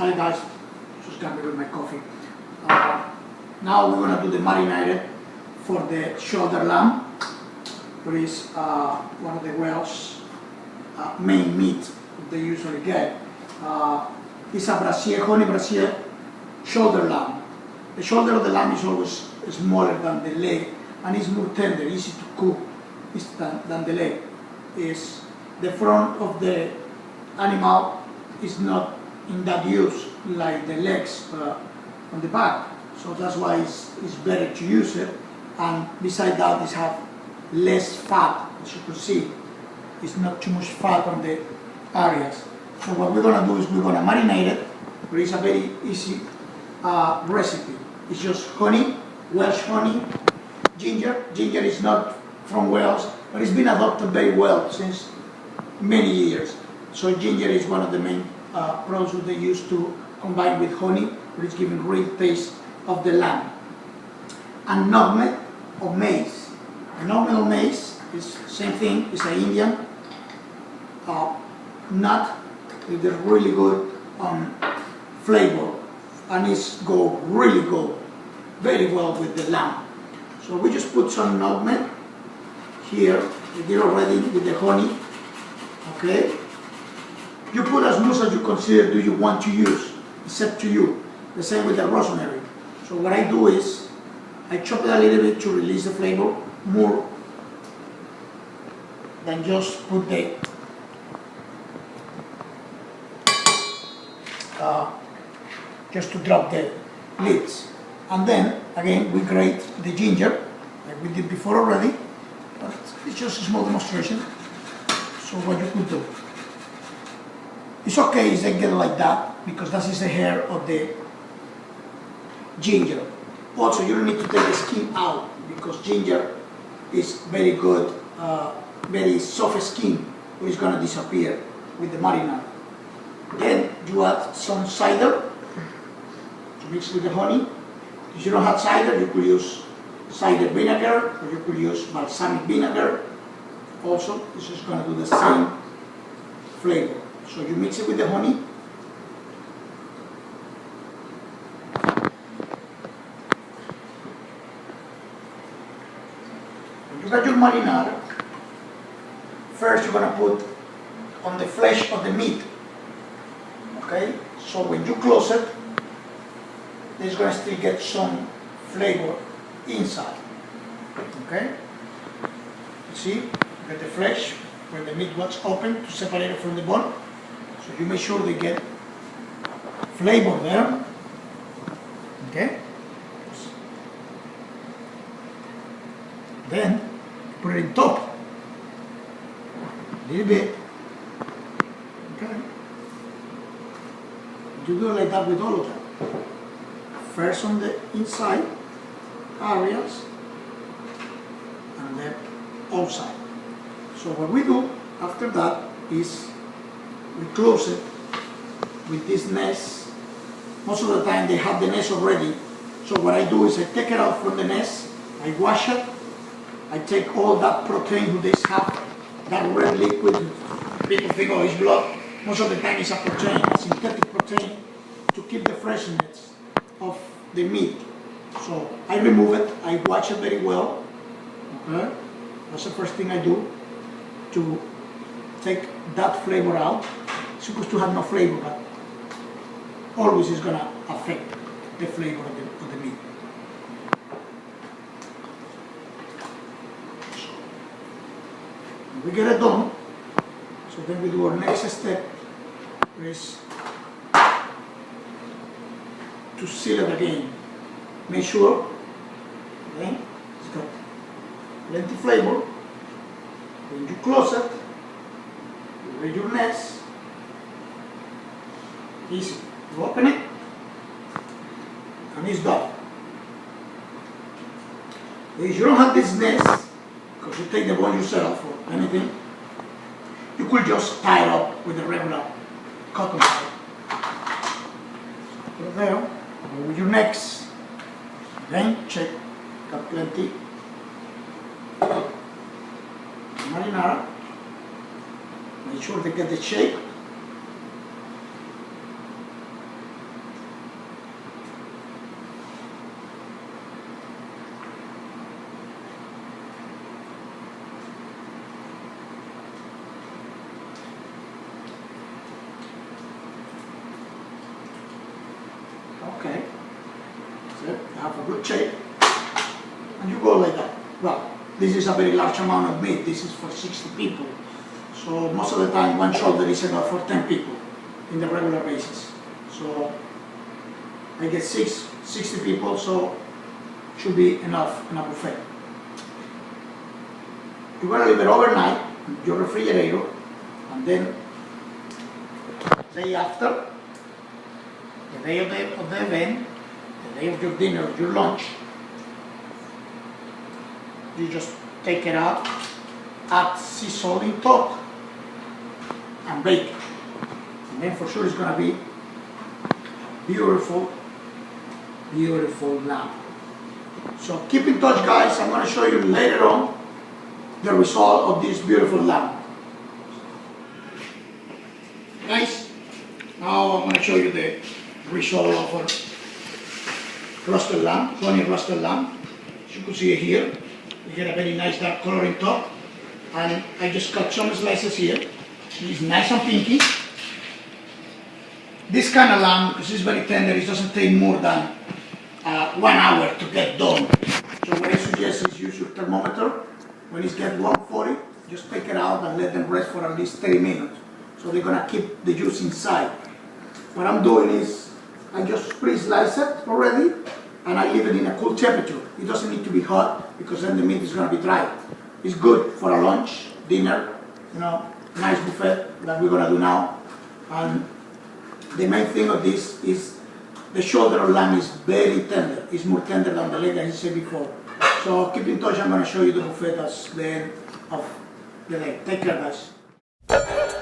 Hi guys, just got me with my coffee. Now we're going to do the marinated for the shoulder lamb, which is one of the Welsh main meat they usually get. It's a honey Brazil shoulder lamb. The shoulder of the lamb is always smaller than the leg and it's more tender, easy to cook than the leg. Is the front of the animal is not in that use like the legs on the back, so that's why it's better to use it. And besides that, it have less fat, as you can see. It's not too much fat on the areas. So what we're going to do is we're going to marinate it. It's a very easy recipe. It's just honey, Welsh honey, ginger. Ginger is not from Wales, but it's been adopted very well since many years. So ginger is one of the main products that they use to combine with honey, which is giving real taste of the lamb. And nutmeg or mace. A nutmeg or mace is the same thing. It's an Indian nut with a really good flavor, and it's really go very well with the lamb. So we just put some nutmeg here. We did already with the honey. Okay. You put as much as you consider do you want to use. It's up to you. The same with the rosemary. So what I do is I chop it a little bit to release the flavor more than just put the just to drop the lids. And then again we grate the ginger like we did before already, but it's just a small demonstration. So what you could do, it's okay if they get like that because that is the hair of the ginger. Also, you don't need to take the skin out because ginger is very good, very soft skin, which is going to disappear with the marinade. Then you add some cider to mix with the honey. If you don't have cider, you could use cider vinegar or you could use balsamic vinegar. Also, this is going to do the same flavor. So you mix it with the honey. When you got your marinade, first you're going to put on the flesh of the meat. Okay? So when you close it, it's going to still get some flavor inside. Okay? You see? You get the flesh where the meat was open to separate it from the bone. So you make sure they get flavor there. Okay? Then put it in top. A little bit. Okay? You do it like that with all of them. First on the inside areas and then outside. So what we do after that is we close it with this nest. Most of the time they have the nest already. So what I do is I take it out from the nest, I wash it, I take all that protein who they have, that red liquid, people think oh it's blood. Most of the time it's a protein, a synthetic protein to keep the freshness of the meat. So I remove it, I wash it very well. Okay? That's the first thing I do to take that flavor out. It's supposed to have no flavor, but always is going to affect the flavor of the meat. So we get it done. So then we do our next step, which is to seal it again. Make sure, okay, it's got plenty flavor. When you close it, you read your nest. Easy. You open it, and it's done. If you don't have this nest, because you take the bone yourself or anything, you could just tie it up with a regular cotton ball. Put it there. Go with your necks. Then check. Got plenty. Marinara. Make sure they get the shape. have a good shape, and you go like that. Well, this is a very large amount of meat. This is for 60 people. So most of the time, one shoulder is enough for 10 people in the regular basis. So I get 60 people, so should be enough in a buffet. You're going to leave it overnight in your refrigerator, and then the day after, the day of the event, the day of your dinner, your lunch, you just take it out, add sea salt in top, and bake it. And then for sure it's going to be beautiful, beautiful lamb. So keep in touch, guys. I'm going to show you later on the result of this beautiful lamb. Guys, now I'm going to show you the result of our roasted lamb, honey roasted lamb. As you can see here, you get a very nice dark color in top. And I just cut some slices here. It's nice and pinky. This kind of lamb, because it's very tender, it doesn't take more than 1 hour to get done. So what I suggest is use your thermometer. When it gets 140, just take it out and let them rest for at least 30 minutes. So they're gonna keep the juice inside. What I'm doing is, I just pre-slice it already, and I leave it in a cool temperature. It doesn't need to be hot, because then the meat is gonna be dry. It's good for a lunch, dinner, nice buffet that we're gonna do now. And the main thing of this is the shoulder of lamb is very tender. It's more tender than the leg, as I said before. So keep in touch. I'm going to show you the buffet at the end of the day. Take care, guys.